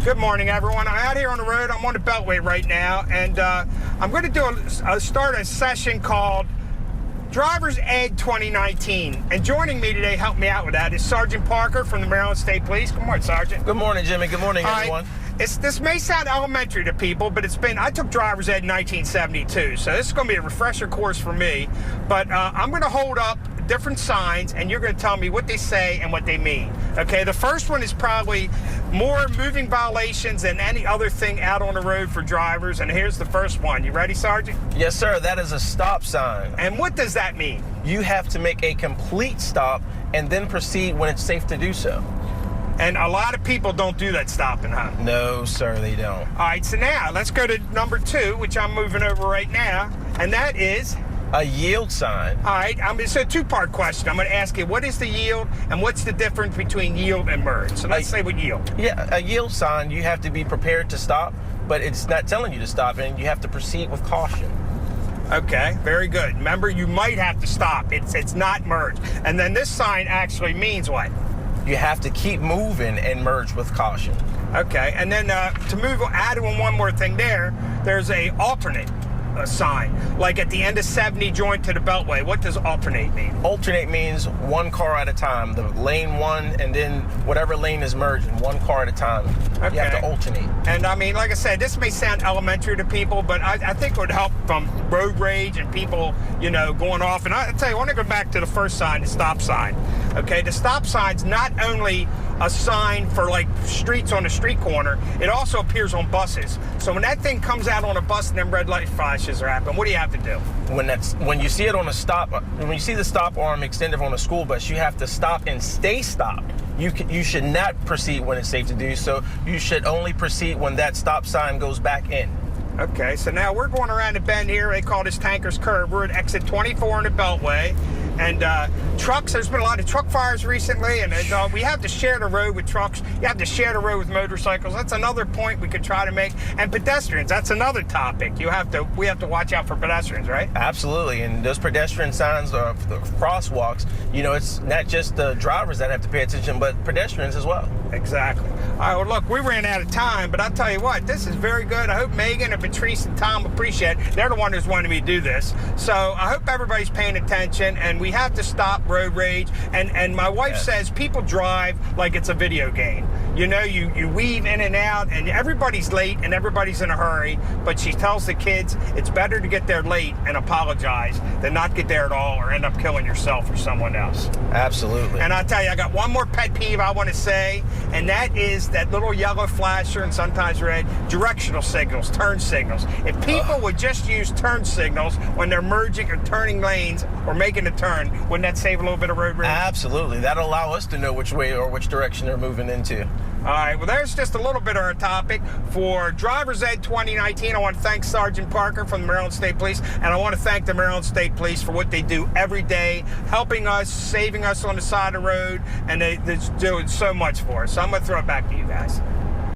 Good morning, everyone. I'm out here on the road. I'm on the Beltway right now, and I'm going to do start a session called Driver's Ed 2019. And joining me today, help me out with that, is Sergeant Parker from the Maryland State Police. Good morning, Sergeant. Good morning, Jimmy. Good morning, everyone. This may sound elementary to people, but I took Driver's Ed in 1972, so this is going to be a refresher course for me. But I'm going to hold up different signs, and you're going to tell me what they say and what they mean. Okay, the first one is probably more moving violations than any other thing out on the road for drivers, and here's the first one. You ready, Sergeant? Yes, sir. That is a stop sign. And what does that mean? You have to make a complete stop and then proceed when it's safe to do so. And a lot of people don't do that stopping, huh? No, sir, they don't. All right, so now let's go to number 2, which I'm moving over right now, and that is a yield sign. All right, it's a two-part question. I'm going to ask you, what is the yield, and what's the difference between yield and merge? So let's say with yield. Yeah, a yield sign, you have to be prepared to stop, but it's not telling you to stop, and you have to proceed with caution. Okay, very good. Remember, you might have to stop. It's not merge. And then this sign actually means what? You have to keep moving and merge with caution. Okay, and then to move, add on one more thing there's a alternate sign, like at the end of 70 joint to the Beltway. What does alternate mean? Alternate means one car at a time. The lane one, and then whatever lane is merging, one car at a time. Okay. You have to alternate. And I mean, like I said, this may sound elementary to people, but I think it would help from road rage and people, going off. And I tell you, I want to go back to the first sign, the stop sign. Okay, the stop sign's not only a sign for like streets on the street corner, it also appears on buses. So when that thing comes out on a bus and them red light flashes are happening, what do you have to do? When you see it on a stop, when you see the stop arm extended on a school bus, you have to stop and stay stopped. You should not proceed when it's safe to do so. You should only proceed when that stop sign goes back in. Okay, so now we're going around the bend here. They call this Tanker's Curve. We're at exit 24 on the Beltway. And trucks, there's been a lot of truck fires recently, and we have to share the road with trucks. You have to share the road with motorcycles. That's another point we could try to make. And pedestrians, that's another topic. We have to watch out for pedestrians, right? Absolutely, and those pedestrian signs, the crosswalks, it's not just the drivers that have to pay attention, but pedestrians as well. Exactly. All right, well, look, we ran out of time, but I'll tell you what, this is very good. I hope Megan and Patrice and Tom appreciate it. They're the ones who's wanting me to do this. So I hope everybody's paying attention, and we have to stop road rage. And my wife says people drive like it's a video game. You weave in and out, and everybody's late and everybody's in a hurry, but she tells the kids it's better to get there late and apologize than not get there at all or end up killing yourself or someone else. Absolutely. And I'll tell you, I got one more pet peeve I want to say, and that is that little yellow flasher and sometimes red directional signals, turn signals. If people would just use turn signals when they're merging or turning lanes or making a turn, wouldn't that save a little bit of road rage? Absolutely. That'll allow us to know which way or which direction they're moving into. All right, well, there's just a little bit of our topic for Driver's Ed 2019. I want to thank Sergeant Parker from the Maryland State Police, and I want to thank the Maryland State Police for what they do every day, helping us, saving us on the side of the road, and they're doing so much for us. So I'm going to throw it back to you guys.